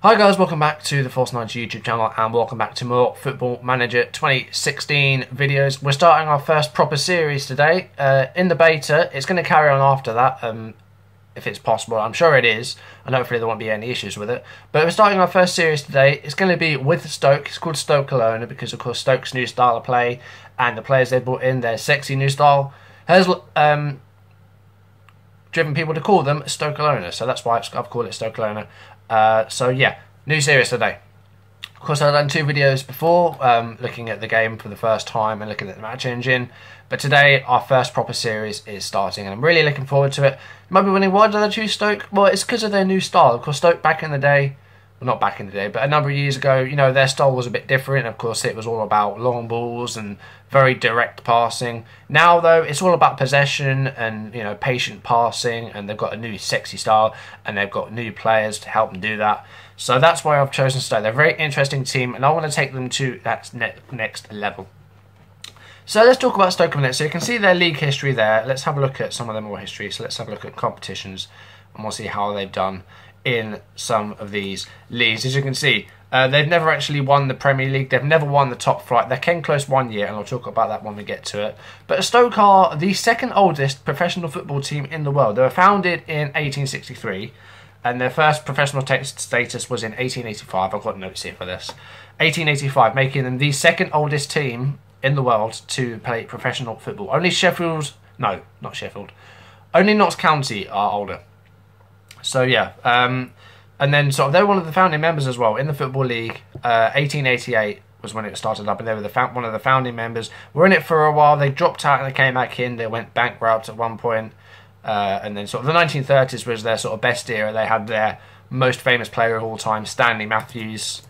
Hi guys, welcome back to the Force 90 YouTube channel and welcome back to more Football Manager 2016 videos. We're starting our first proper series today in the beta. It's going to carry on after that if it's possible. I'm sure it is, and hopefully there won't be any issues with it. But we're starting our first series today. It's going to be with Stoke. It's called Stoke Cologne because of course Stoke's new style of play and the players they brought in, their sexy new style, has driven people to call them Stoke Cologne. So that's why I've called it Stoke Cologne. So yeah, new series today. Of course, I've done two videos before, looking at the game for the first time and looking at the match engine. But today, our first proper series is starting, and I'm really looking forward to it. You might be wondering, why did I choose Stoke? Well, it's because of their new style. Of course, Stoke back in the day, well, not back in the day, but a number of years ago, you know, their style was a bit different. Of course, it was all about long balls and very direct passing. Now, though, it's all about possession and, you know, patient passing, and they've got a new sexy style, and they've got new players to help them do that. So that's why I've chosen Stoke. They're a very interesting team, and I want to take them to that next level. So let's talk about Stoke a minute. So you can see their league history there. Let's have a look at some of their more history. So let's have a look at competitions, and we'll see how they've done in some of these leagues. As you can see, they've never actually won the Premier League. They've never won the top flight. They came close one year, and I'll talk about that when we get to it. But Stoke are the second oldest professional football team in the world. They were founded in 1863. And their first professional status was in 1885. I've got notes here for this. 1885, making them the second oldest team in the world to play professional football. Only Sheffield, no, not Sheffield. Only Notts County are older. So yeah, and then sort of they're one of the founding members as well in the Football League. 1888 was when it started up, and they were one of the founding members. Were in it for a while. They dropped out and they came back in. They went bankrupt at one point. And then sort of the 1930s was their sort of best era. They had their most famous player of all time, Stanley Matthews,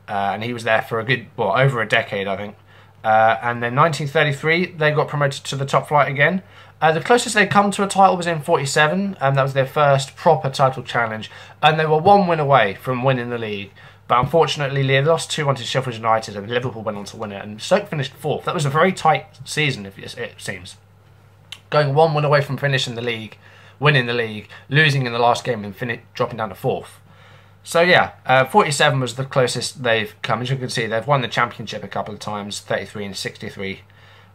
and he was there for a good, well, over a decade, I think. And then 1933, they got promoted to the top flight again. The closest they'd come to a title was in 47, and that was their first proper title challenge. And they were one win away from winning the league. But unfortunately, they lost 2-1 to Sheffield United, and Liverpool went on to win it. And Stoke finished fourth. That was a very tight season, it seems. Going one win away from finishing the league, winning the league, losing in the last game and dropping down to fourth. So yeah, 47 was the closest they've come. As you can see, they've won the championship a couple of times, 33 and 63,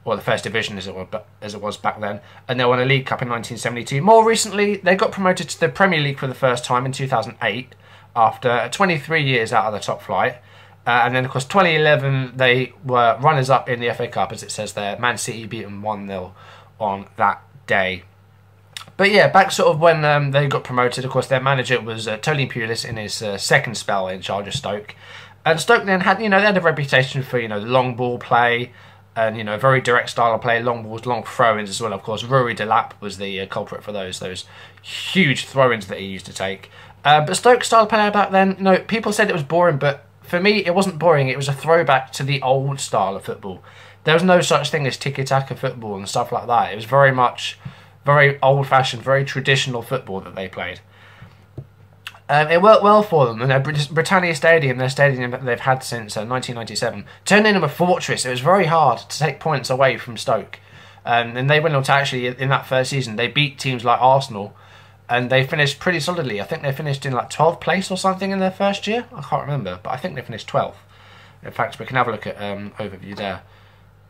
or the first division as it was back then. And they won a League Cup in 1972. More recently, they got promoted to the Premier League for the first time in 2008, after 23 years out of the top flight. And then, of course, 2011, they were runners-up in the FA Cup, as it says there. Man City beat them 1-0. On that day. But yeah, back sort of when they got promoted, of course, their manager was Tony Pulis in his second spell in charge of Stoke. And Stoke then had, you know, they had a reputation for, you know, long ball play and, you know, very direct style of play, long balls, long throw-ins as well. Of course, Rory Delap was the culprit for those huge throw-ins that he used to take. But Stoke's style of play back then, you know, people said it was boring, but for me, it wasn't boring. It was a throwback to the old style of football. There was no such thing as tiki-taka football and stuff like that. It was very much, very old-fashioned, very traditional football that they played. It worked well for them. And Britannia Stadium, their stadium that they've had since 1997, turned into a fortress. It was very hard to take points away from Stoke. And they went on to actually, in that first season, they beat teams like Arsenal. And they finished pretty solidly. I think they finished in like 12th place or something in their first year. I can't remember, but I think they finished 12th. In fact, we can have a look at overview there.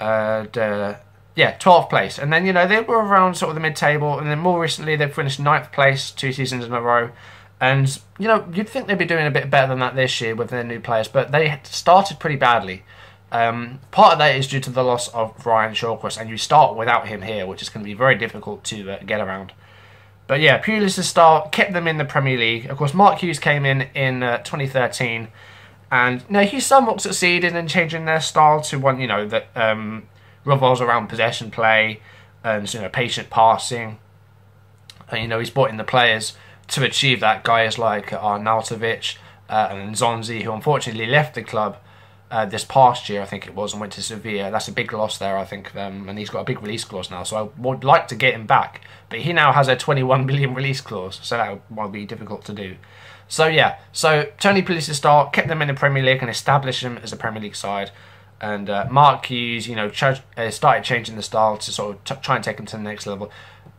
Yeah, 12th place. And then, you know, they were around sort of the mid-table, and then more recently they've finished 9th place 2 seasons in a row. And, you know, you'd think they'd be doing a bit better than that this year with their new players, but they started pretty badly. Part of that is due to the loss of Ryan Shawcross, and you start without him here, which is going to be very difficult to get around. But yeah, Pulis' start kept them in the Premier League. Of course, Mark Hughes came in 2013, and you know, he somewhat succeeded in changing their style to one, you know, that revolves around possession play and, you know, patient passing. And, you know, he's brought in the players to achieve that. Guys like Arnautovic and Zonzi, who unfortunately left the club this past year, I think it was, and went to Sevilla. That's a big loss there, I think, and he's got a big release clause now, so I would like to get him back. But he now has a 21 million release clause, so that might be difficult to do. So yeah, so Tony Pulis' start kept them in the Premier League and established them as a Premier League side. And Mark Hughes, you know, started changing the style to sort of try and take them to the next level.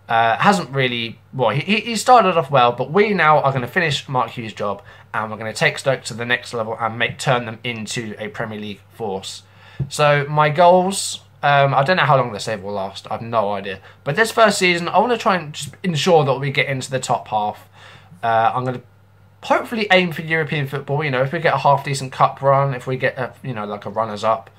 Hasn't really... Well, he started off well, but we now are going to finish Mark Hughes' job, and we're going to take Stoke to the next level and turn them into a Premier League force. So my goals... I don't know how long the save will last. I have no idea. But this first season, I want to try and just ensure that we get into the top half. I'm going to hopefully aim for European football. You know, if we get a half-decent cup run, if we get, like a runners-up,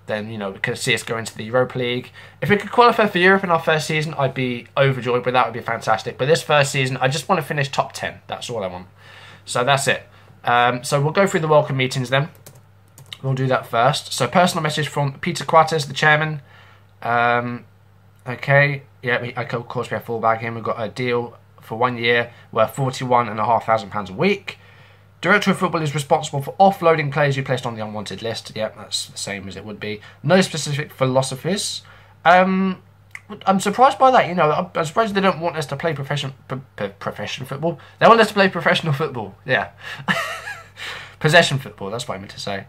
then, we could see us go into the Europa League. If we could qualify for Europe in our first season, I'd be overjoyed, but that would be fantastic. But this first season, I just want to finish top 10. That's all I want. So that's it. So we'll go through the welcome meetings then. We'll do that first. So personal message from Peter Quatters, the chairman. Okay. Yeah, of course we have fullback in. We've got a deal for 1 year worth £41,500 a week. Director of Football is responsible for offloading players you placed on the unwanted list. Yep, that's the same as it would be. No specific philosophies. I'm surprised by that. I'm surprised they don't want us to play professional football. They want us to play professional football. Yeah. Possession football, that's what I meant to say.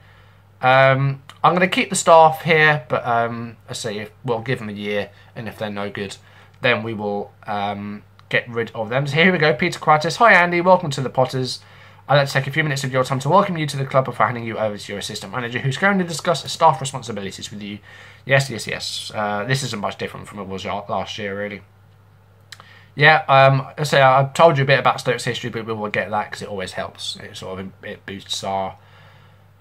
I'm going to keep the staff here, but I say we'll give them a year, and if they're no good, then we will get rid of them. So here we go, Peter Quatters. Hi Andy, welcome to the Potters. I'd like to take a few minutes of your time to welcome you to the club before handing you over to your assistant manager, who's going to discuss staff responsibilities with you. Yes. This isn't much different from it was last year, really. Yeah, I say I've told you a bit about Stoke's history, but we will get that because it always helps. It boosts our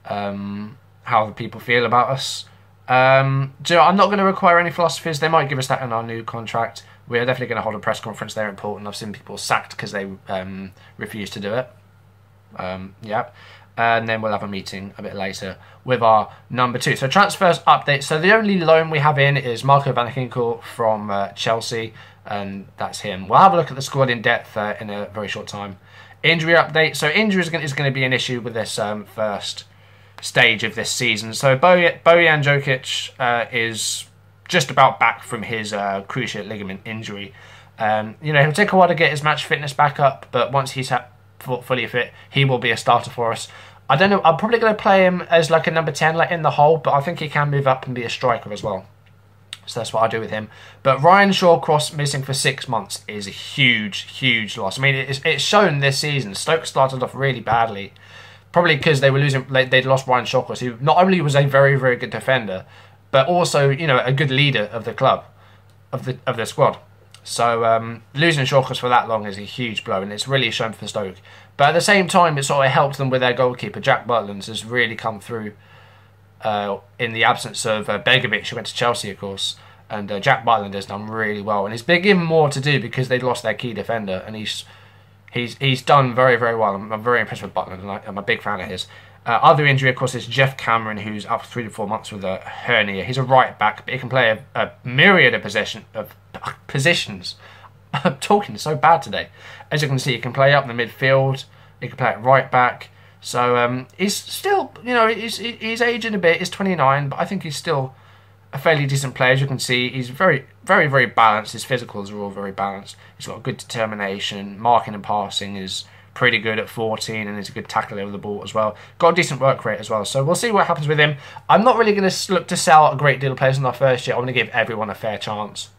how the people feel about us. I'm not going to require any philosophies. They might give us that in our new contract. We're definitely going to hold a press conference. They're important. I've seen people sacked because they refuse to do it. And then we'll have a meeting a bit later with our number 2. So transfers update. So the only loan we have in is Marco van Ginkel from Chelsea, and that's him. We'll have a look at the squad in depth in a very short time. Injury update. So injury is going to be an issue with this first stage of this season. So Bojan Djokic is just about back from his cruciate ligament injury. He'll take a while to get his match fitness back up, but once he's fully fit, he will be a starter for us. I don't know, I'm probably going to play him as like a number 10 in the hole, but I think he can move up and be a striker as well. So that's what I'll do with him. But Ryan Shawcross missing for 6 months is a huge loss. I mean, it's shown this season. Stoke started off really badly, probably because they were losing. They'd lost Ryan Shawcross, who not only was a very good defender, but also a good leader of the club, of the squad. So losing Shawcross for that long is a huge blow, and it's really shown for Stoke. But at the same time, it sort of helped them with their goalkeeper. Jack Butland has really come through in the absence of Begovic, who went to Chelsea, of course. And Jack Butland has done really well, and he's been given more to do because they'd lost their key defender, and he's done very well. I'm very impressed with Butland, and I'm a big fan of his. Other injury, of course, is Jeff Cameron, who's up 3 to 4 months with a hernia. He's a right back, but he can play a myriad of positions. I'm talking so bad today. As you can see, he can play up in the midfield. He can play at right back. So he's still, he's aging a bit. He's 29, but I think he's still a fairly decent player. As you can see, he's very balanced. His physicals are all very balanced. He's got good determination. Marking and passing is pretty good at 14, and he's a good tackler over the ball as well. Got a decent work rate as well. So we'll see what happens with him. I'm not really going to look to sell a great deal of players in our first year. I'm going to give everyone a fair chance.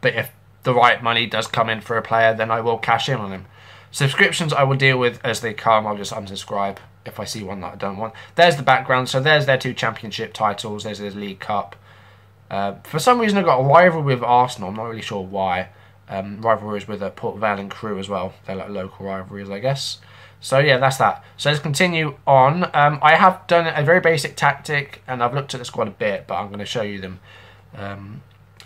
But if the right money does come in for a player, then I will cash in on him. Subscriptions I will deal with as they come. I'll just unsubscribe if I see one that I don't want. There's the background. So there's their 2 championship titles. There's their League Cup. For some reason I've got a rivalry with Arsenal. I'm not really sure why. Rivalries with Port Vale and Crewe as well. They're like local rivalries, I guess. So yeah, that's that. So let's continue on. I have done a very basic tactic, and I've looked at the squad a bit, but I'm going to show you them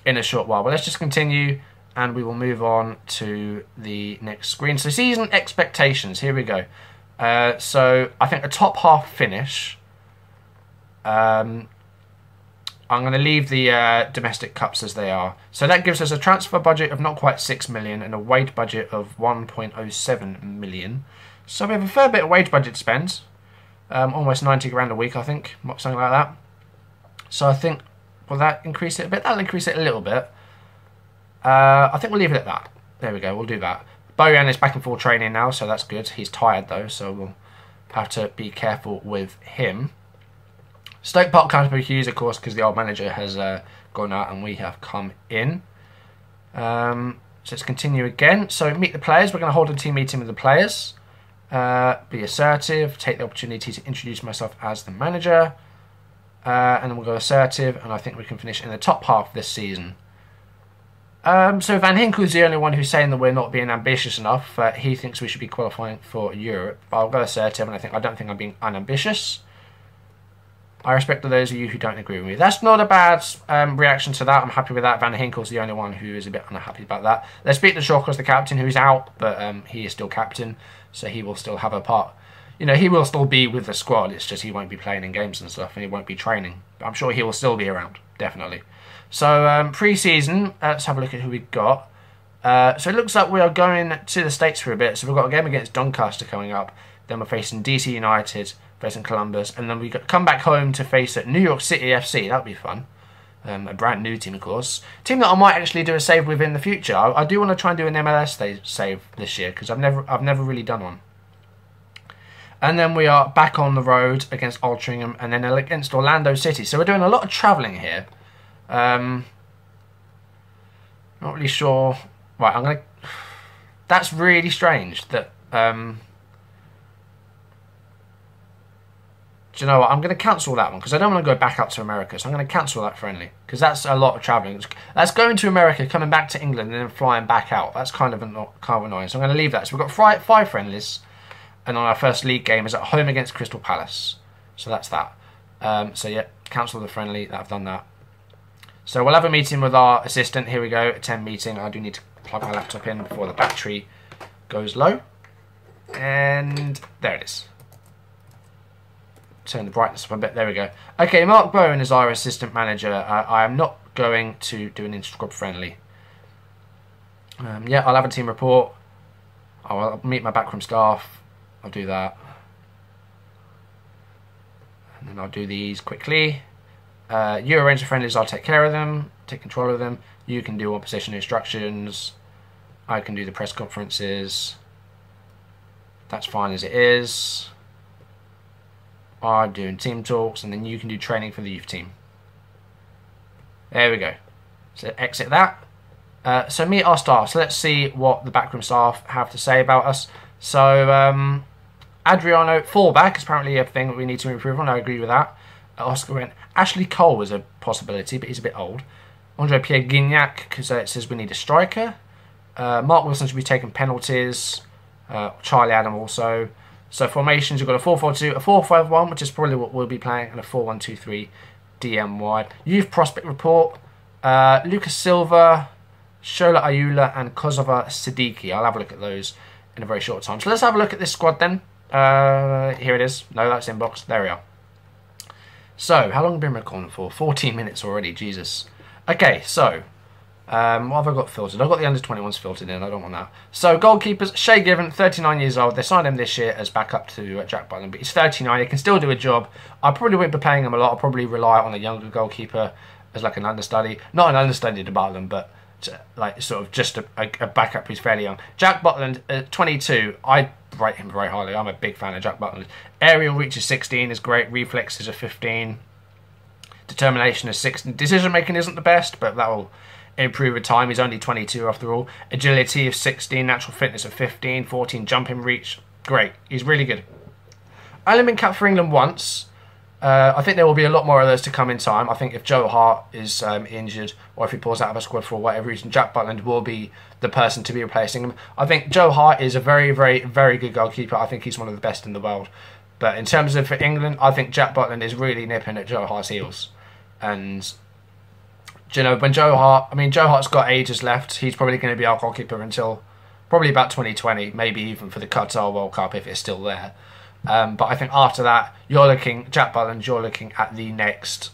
in a short while. But let's just continue, and we will move on to the next screen. So season expectations, here we go. So I think a top half finish. I'm going to leave the domestic cups as they are. So that gives us a transfer budget of not quite 6 million and a wage budget of 1.07 million. So we have a fair bit of wage budget to spend. Almost 90 grand a week, I think. Something like that. So I think, will that increase it a bit? That'll increase it a little bit. I think we'll leave it at that. There we go, we'll do that. Bojan is back in full training now, so that's good. He's tired though, so we'll have to be careful with him. Stoke Park Canterbury Hughes, of course, because the old manager has gone out and we have come in. So let's continue again. So meet the players. We're going to hold a team meeting with the players. Be assertive. Take the opportunity to introduce myself as the manager. And then we'll go assertive. And I think we can finish in the top half this season. So Van Hinkel's the only one who's saying that we're not being ambitious enough. He thinks we should be qualifying for Europe. But I'll go assertive, and I don't think I'm being unambitious. I respect those of you who don't agree with me. That's not a bad reaction to that. I'm happy with that. Van Hinkel's the only one who is a bit unhappy about that. Let's beat the Shaw as the captain, who's out, but he is still captain, so he will still have a part. You know, he will still be with the squad. It's just he won't be playing in games and stuff, and he won't be training. But I'm sure he will still be around, definitely. So pre-season, let's have a look at who we've got. So it looks like we are going to the States for a bit. So we've got a game against Doncaster coming up. Then we're facing DC United, facing Columbus, and then we come back home to face New York City FC. That'll be fun. A brand new team, of course. Team that I might actually do a save with in the future. I do want to try and do an MLS save this year because I've never really done one. And then we are back on the road against Altrincham and then against Orlando City. So we're doing a lot of travelling here. Not really sure. Right, that's really strange that. Do you know what? I'm going to cancel that one because I don't want to go back up to America. So I'm going to cancel that friendly because that's a lot of travelling. That's going to America, coming back to England, and then flying back out. That's kind of annoying. So I'm going to leave that. So we've got 5 friendlies, and on our first league game is at home against Crystal Palace. So that's that. So yeah, cancel the friendly. I've done that. So we'll have a meeting with our assistant. Here we go. Attend meeting. I do need to plug my laptop in before the battery goes low. And there it is. Turn the brightness up a bit. There we go. Okay, Mark Bowen is our assistant manager. I am not going to do an in-squad friendly. Yeah, I'll have a team report. I'll meet my backroom staff. I'll do that. And then I'll do these quickly. You arrange the friendlies, I'll take care of them. Take control of them. You can do opposition instructions. I can do the press conferences. That's fine as it is. I'm doing team talks, and then you can do training for the youth team. There we go. So exit that. So meet our staff. So let's see what the backroom staff have to say about us. So Adriano, fullback is apparently a thing that we need to improve on. I agree with that. Oscar went. Ashley Cole was a possibility, but he's a bit old. Andre Pierre Guignac, because it says we need a striker. Mark Wilson should be taking penalties. Charlie Adam also. So formations, you've got a 4-4-2, a 4-5-1, which is probably what we'll be playing, and a 4-1-2-3 DM wide. Youth prospect report. Lucas Silva, Shola Ayula, and Kosova Siddiqui. I'll have a look at those in a very short time. So let's have a look at this squad then. Here it is. No, that's inbox. There we are. So, how long have I been recording for? 14 minutes already, Jesus. Okay, so, what have I got filtered? I've got the under-21s filtered in, I don't want that. So, goalkeepers, Shay Given, 39 years old. They signed him this year as backup to Jack Butland, but he's 39, he can still do a job. I probably won't be paying him a lot, I'll probably rely on a younger goalkeeper as like an understudy. Not an understudy to Butland, but like sort of just a backup who's fairly young. Jack Butland, 22, I rate him very highly. I'm a big fan of Jack Butland. Aerial reach is 16, is great. Reflexes are 15. Determination is 16. Decision making isn't the best, but that will improve with time. He's only 22 after all. Agility of 16, natural fitness of 15, 14 jumping reach. Great. He's really good. I only been capped for England once. I think there will be a lot more of those to come in time. I think if Joe Hart is injured or if he pulls out of a squad for whatever reason, Jack Butland will be the person to be replacing him. I think Joe Hart is a very, very, very good goalkeeper. I think he's one of the best in the world. But in terms of for England, I think Jack Butland is really nipping at Joe Hart's heels. And, you know, when Joe Hart's got ages left. He's probably going to be our goalkeeper until probably about 2020, maybe even for the Qatar World Cup if it's still there. But I think after that, Jack Butland, you're looking at the next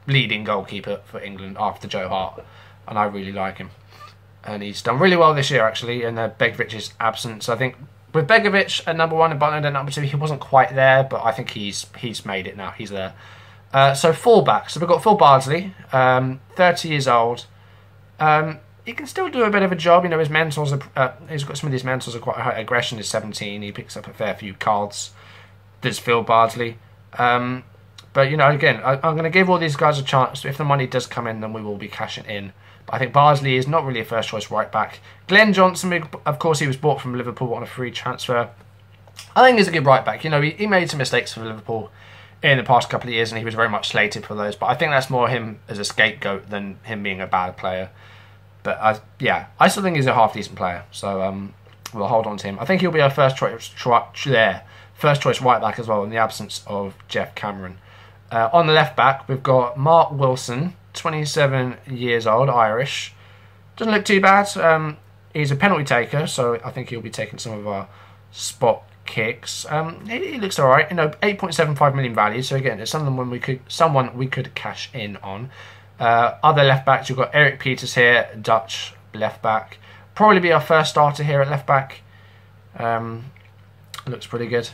leading goalkeeper for England after Joe Hart. And I really like him. And he's done really well this year, actually, in Begovic's absence. I think with Begovic at number 1 and Butland at number 2, he wasn't quite there, but I think he's made it now. He's there. So fullback. So we've got Phil Bardsley, 30 years old. He can still do a bit of a job. You know, his mentals are, he's got some of these mentals are quite high. Aggression is 17. He picks up a fair few cards. There's Phil Bardsley. But, you know, again, I'm going to give all these guys a chance. If the money does come in, then we will be cashing in. But I think Barnsley is not really a first choice right back. Glenn Johnson, of course, he was bought from Liverpool on a free transfer. I think he's a good right back. You know, he made some mistakes for Liverpool in the past couple of years, and he was very much slated for those. But I think that's more him as a scapegoat than him being a bad player. But I still think he's a half decent player. So we'll hold on to him. I think he'll be our first choice right back as well, in the absence of Jeff Cameron. On the left back, we've got Mark Wilson, 27 years old, Irish. Doesn't look too bad. He's a penalty taker, so I think he'll be taking some of our spot kicks. He looks alright. You know, 8.75 million value. So again, it's someone we could cash in on. Other left backs, you've got Eric Peters here, Dutch left back. Probably be our first starter here at left back. Looks pretty good.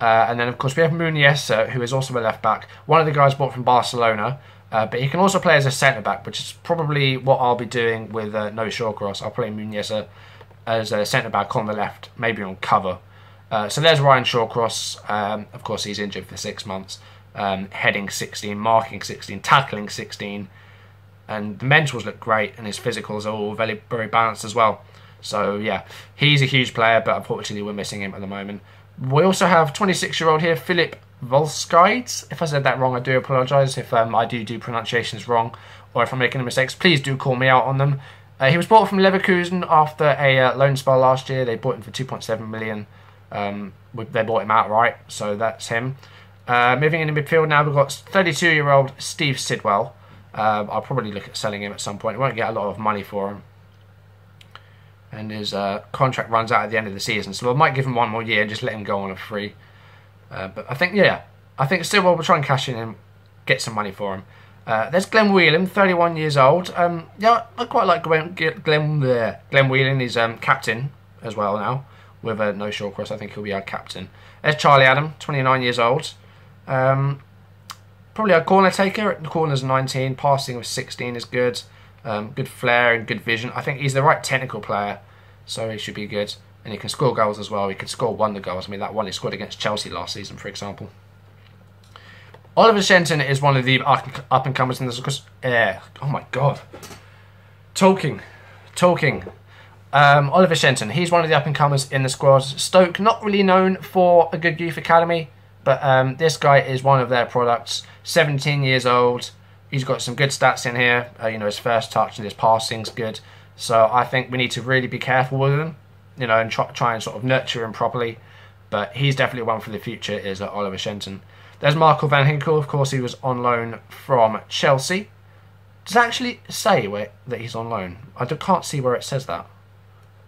And then of course we have Muniesa, who is also a left back. One of the guys bought from Barcelona. But he can also play as a centre-back, which is probably what I'll be doing with No Shawcross. I'll play Muniesa as a centre-back on the left, maybe on cover. So there's Ryan Shawcross. Of course, he's injured for 6 months. Heading 16, marking 16, tackling 16. And the mentals look great, and his physicals are all very, very balanced as well. So, yeah, he's a huge player, but unfortunately we're missing him at the moment. We also have 26-year-old here, Philip Volskite. If I said that wrong, I do apologise. If I do pronunciations wrong, or if I'm making any mistakes, please do call me out on them. He was bought from Leverkusen after a loan spell last year. They bought him for 2.7 million. They bought him outright, so that's him. Moving into midfield now, we've got 32-year-old Steve Sidwell. I'll probably look at selling him at some point. I won't get a lot of money for him. And his contract runs out at the end of the season, so I might give him 1 more year and just let him go on a free. But I think, Sidwell will try and cash in and get some money for him. There's Glenn Whelan, 31 years old. I quite like Glenn Whelan. He's captain as well now with No Shawcross. I think he'll be our captain. There's Charlie Adam, 29 years old. Probably a corner taker. At the corners 19, passing with 16 is good. Good flair and good vision. I think he's the right technical player, so he should be good. And he can score goals as well. He could score wonder goals. I mean, that one he scored against Chelsea last season, for example. Oliver Shenton is one of the up-and-comers in this. Oh my god. Talking. Oliver Shenton. He's one of the up-and-comers in the squad. Stoke, not really known for a good youth academy, but this guy is one of their products. 17 years old. He's got some good stats in here. His first touch and his passing's good. So I think we need to really be careful with him, and try and sort of nurture him properly. But he's definitely one for the future, is Oliver Shenton. There's Marco Van Ginkel. Of course, he was on loan from Chelsea. Does it actually say that he's on loan? I can't see where it says that.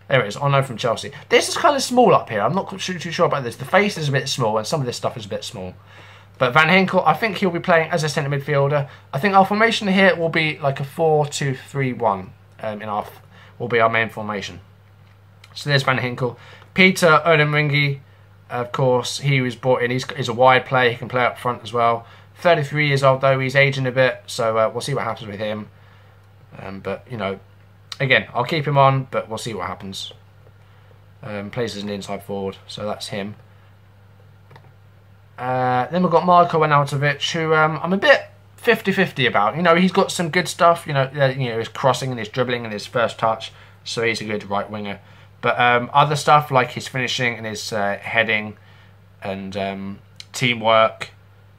There it is, on loan from Chelsea. This is kind of small up here. I'm not too sure about this. The face is a bit small, and some of this stuff is a bit small. But Van Ginkel, I think he'll be playing as a centre midfielder. I think our formation here will be like a 4-2-3-1. Will be our main formation. So there's Van Ginkel. Peter Odemwingie, of course, he was brought in. He's a wide player. He can play up front as well. 33 years old though. He's aging a bit, so we'll see what happens with him. But again, I'll keep him on, but we'll see what happens. Plays as an inside forward, so that's him. Then we've got Marko Arnautovic, who I'm a bit 50-50 about. He's got some good stuff. His crossing and his dribbling and his first touch, so he's a good right winger. But other stuff like his finishing and his heading and teamwork.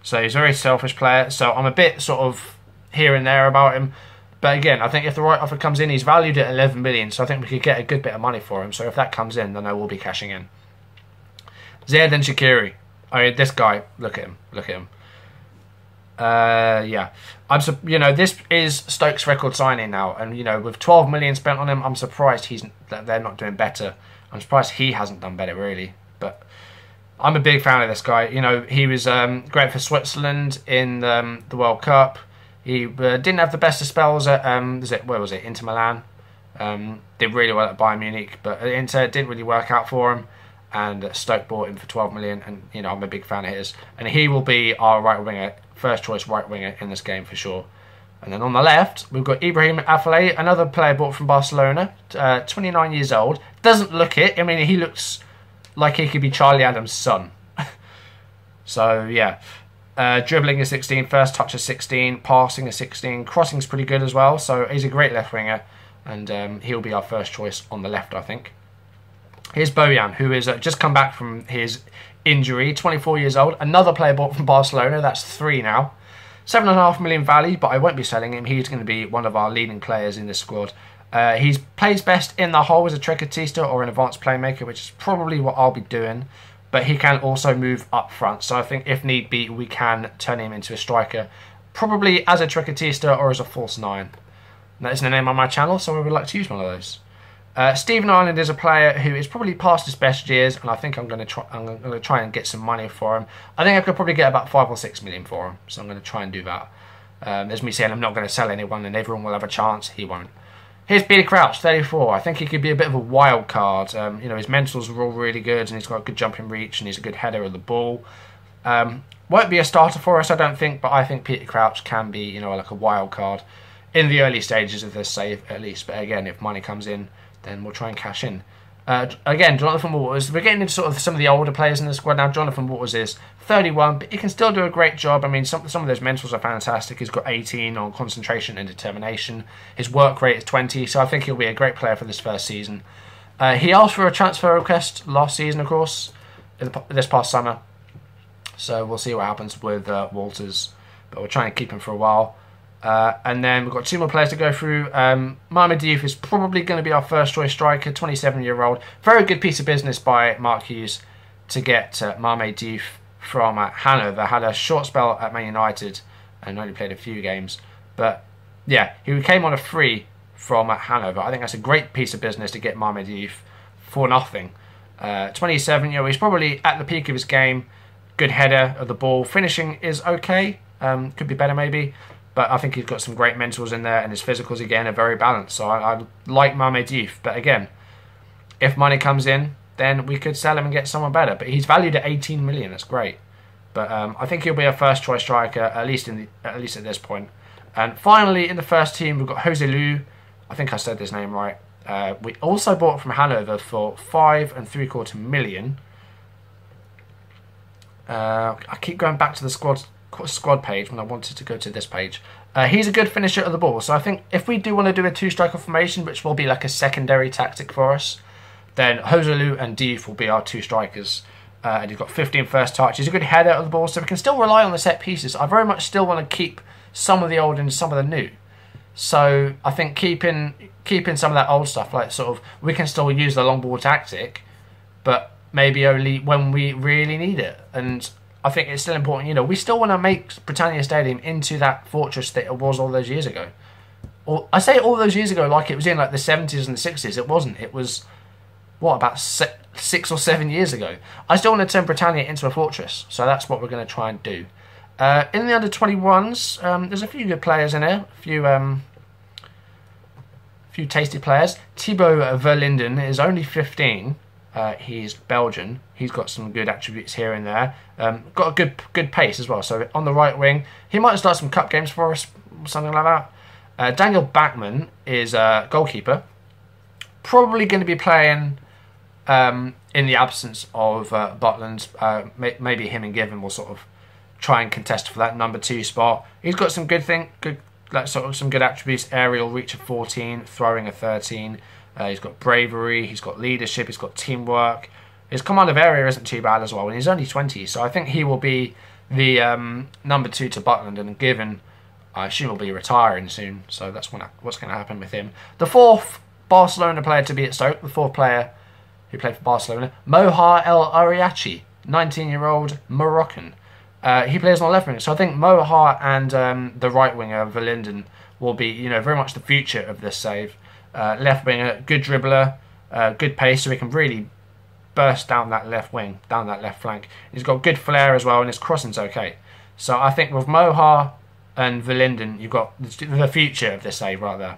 So he's a very selfish player. So I'm a bit sort of here and there about him. But again, I think if the right offer comes in, he's valued at 11 million. So I think we could get a good bit of money for him. So if that comes in, then I will be cashing in. Xherdan Shaqiri. I mean, this guy, look at him. Yeah, this is Stoke's record signing now, and with 12 million spent on him, I'm surprised that they're not doing better. I'm surprised he hasn't done better, really. But I'm a big fan of this guy. He was great for Switzerland in the World Cup. He didn't have the best of spells at Inter Milan. Did really well at Bayern Munich, but at Inter it didn't really work out for him. And Stoke bought him for 12 million, and I'm a big fan of his. And he will be our right winger, first choice right winger in this game for sure. And then on the left, we've got Ibrahim Afellay, another player bought from Barcelona, 29 years old. Doesn't look it. I mean, he looks like he could be Charlie Adams' son. So, yeah. Dribbling is 16, first touch is 16, passing is 16, crossing is pretty good as well. So he's a great left winger, and he'll be our first choice on the left, I think. Here's Bojan, who is just come back from his injury, 24 years old. Another player bought from Barcelona, that's 3 now. 7.5 million value, but I won't be selling him. He's going to be one of our leading players in this squad. He plays best in the hole as a trequartista or an advanced playmaker, which is probably what I'll be doing. But he can also move up front, so I think if need be, we can turn him into a striker, probably as a trequartista or as a false 9. That isn't the name on my channel, so I would like to use one of those. Stephen Ireland is a player who is probably past his best years, and I think I'm going to try and get some money for him. I think I could probably get about 5 or 6 million for him, so I'm going to try and do that. There's me saying I'm not going to sell anyone, and everyone will have a chance. He won't. Here's Peter Crouch, 34. I think he could be a bit of a wild card. You know, his mentals are all really good, and he's got a good jumping reach, and he's a good header of the ball. Won't be a starter for us, I don't think, but I think Peter Crouch can be, you know, like a wild card in the early stages of this save, at least. But again, if money comes in, then we'll try and cash in. Again, Jonathan Walters. We're getting into sort of some of the older players in the squad now. Jonathan Walters is 31, but he can still do a great job. I mean, some of those mentals are fantastic. He's got 18 on concentration and determination. His work rate is 20, so I think he'll be a great player for this first season. He asked for a transfer request last season, of course, this past summer. So we'll see what happens with Walters, but we'll try and keep him for a while. And then we've got 2 more players to go through. Mohamed Diouf is probably going to be our first choice striker, 27-year-old. Very good piece of business by Mark Hughes to get Mohamed Diouf from Hanover. Had a short spell at Man United and only played a few games. But yeah, he came on a free from Hanover. I think that's a great piece of business to get Mohamed Diouf for nothing. 27, you know, he's probably at the peak of his game. Good header of the ball. Finishing is okay. Could be better maybe. But I think he's got some great mentals in there, and his physicals, again, are very balanced. So I like Mohamed Diouf. But again, if money comes in, then we could sell him and get someone better. But he's valued at 18 million. That's great. But I think he'll be a first-choice striker, at least at this point. And finally, in the first team, we've got Jose Lu. I think I said his name right. We also bought from Hanover for 5.75 million. I keep going back to the squad page when I wanted to go to this page. He's a good finisher of the ball, so I think if we do want to do a 2-striker formation, which will be like a secondary tactic for us, then Joselu and Diouf will be our 2 strikers. And he's got 15 first touch. He's a good header of the ball, so we can still rely on the set pieces. I very much still want to keep some of the old and some of the new. So I think keeping some of that old stuff, like sort of, we can still use the long ball tactic, but maybe only when we really need it. And I think it's still important, you know, we still want to make Britannia Stadium into that fortress that it was all those years ago. Or I say all those years ago like it was in like the 70s and the 60s. It wasn't. It was, what, about 6 or 7 years ago. I still want to turn Britannia into a fortress. So that's what we're going to try and do. In the under-21s, there's a few good players in there. A few tasty players. Thibaut Verlinden is only 15. He's Belgian. He's got some good attributes here and there. Got a good pace as well. So on the right wing, he might start some cup games for us, something like that. Daniel Bachmann is a goalkeeper. Probably going to be playing in the absence of Butland. Maybe him and Given will sort of try and contest for that number 2 spot. He's got some some good attributes. Aerial reach of 14, throwing of 13. He's got bravery, he's got leadership, he's got teamwork. His command of area isn't too bad as well, and he's only 20, so I think he will be the number 2 to Butland, and Given, I assume, will be retiring soon, so that's what's going to happen with him. The 4th Barcelona player to be at Stoke, the 4th player who played for Barcelona, Moha El Ariachi, 19-year-old Moroccan. He plays on the left wing, so I think Moha and the right winger, Verlinden, will be, you know, very much the future of this save. Left winger, good dribbler, good pace, so he can really burst down that left wing, down that left flank. He's got good flair as well, and his crossing's okay. So I think with Moha and Verlinden, you've got the future of this save right there.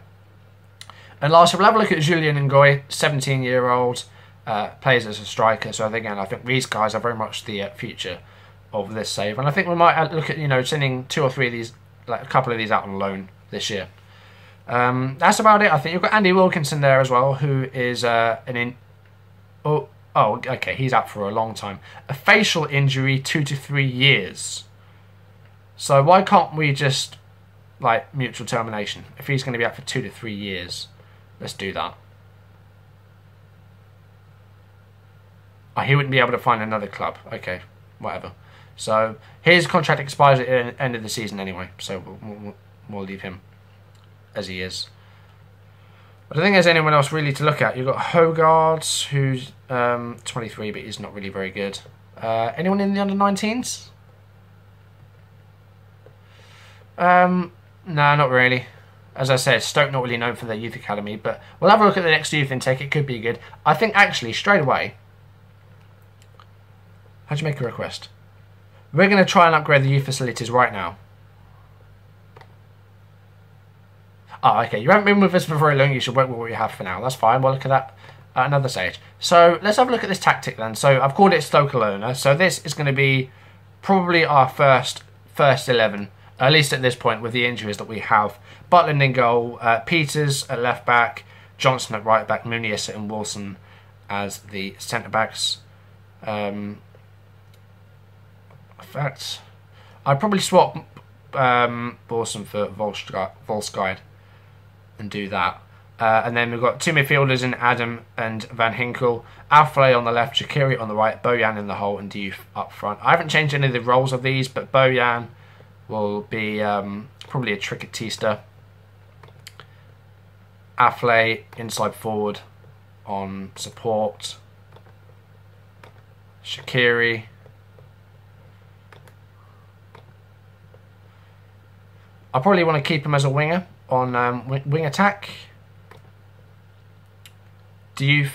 And last, we'll have a look at Julien Ngoy, 17-year-old, plays as a striker. So again, I think these guys are very much the future of this save. And I think we might look at, you know, sending 2 or 3 of these, like a couple of these out on loan this year. That's about it. I think you've got Andy Wilkinson there as well, who is okay, he's out for a long time. A facial injury, 2 to 3 years. So why can't we just, like, mutual termination? If he's going to be out for 2 to 3 years, let's do that. Oh, he wouldn't be able to find another club. Okay, whatever. So his contract expires at the end of the season anyway, so we'll leave him as he is. I don't think there's anyone else really to look at. You've got Hogarth, who's 23, but he's not really very good. Anyone in the under-19s? No, not really. As I said, Stoke not really known for their youth academy, but we'll have a look at the next youth intake. It could be good. I think actually, straight away, how'd you make a request? We're going to try and upgrade the youth facilities right now. Oh, okay. You haven't been with us for very long. You should work with what you have for now. That's fine. We'll look at that at another stage. So let's have a look at this tactic then. So I've called it Stoke Alona. So this is going to be probably our first 11, at least at this point with the injuries that we have. Butland in goal, Peters at left back, Johnson at right back, Muniz and Wilson as the centre backs. In fact, I'd probably swap Wilson for Volkswagen and do that. And then we've got two midfielders in Adam and Van Hinkel. Aflay on the left, Shaqiri on the right, Bojan in the hole, and Diouf up front. I haven't changed any of the roles of these, but Bojan will be probably a tricketista. Aflay inside forward on support. Shaqiri. I probably want to keep him as a winger on wing attack. Diouf,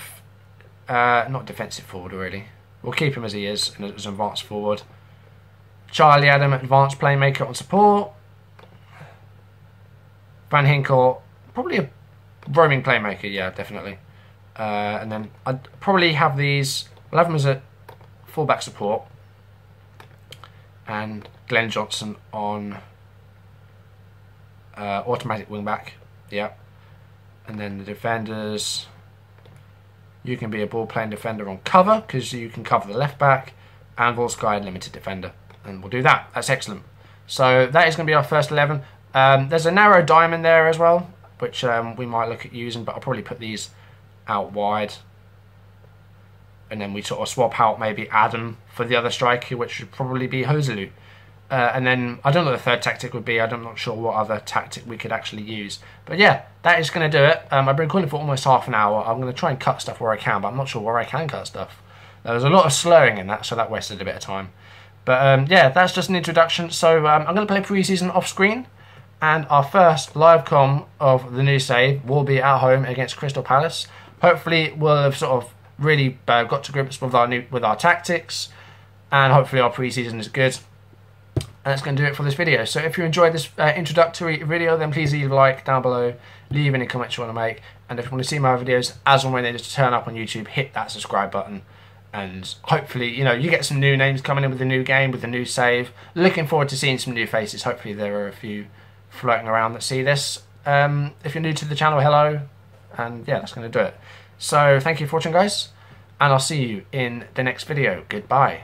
not defensive forward really. We'll keep him as he is and as an advanced forward. Charlie Adam, advanced playmaker on support. Van Hinkel, probably a roaming playmaker, yeah, definitely. And then I'd probably have these, we'll have them as a fullback support. And Glenn Johnson on automatic wing back, yeah. And then the defenders, you can be a ball playing defender on cover because you can cover the left back, and Volkswagen limited defender, and we'll do that. That's excellent. So that is going to be our first 11. There's a narrow diamond there as well, which we might look at using, but I'll probably put these out wide, and then we sort of swap out maybe Adam for the other striker, which would probably be Joselu. And then I don't know what the third tactic would be. I'm not sure what other tactic we could actually use. But yeah, that is going to do it. I've been calling for almost half an hour. I'm going to try and cut stuff where I can, but I'm not sure where I can cut stuff. There was a lot of slurring in that, so that wasted a bit of time. But yeah, that's just an introduction. So I'm going to play pre-season off screen. And our first live com of the new save will be at home against Crystal Palace. Hopefully we'll have sort of really got to grips with our tactics. And hopefully our pre-season is good. And that's going to do it for this video. So if you enjoyed this introductory video, then please leave a like down below. Leave any comments you want to make. And if you want to see my videos as and when they just turn up on YouTube, hit that subscribe button. And hopefully, you know, you get some new names coming in with the new game, with the new save. Looking forward to seeing some new faces. Hopefully there are a few floating around that see this. If you're new to the channel, hello. And yeah, that's going to do it. So thank you for watching, guys. And I'll see you in the next video. Goodbye.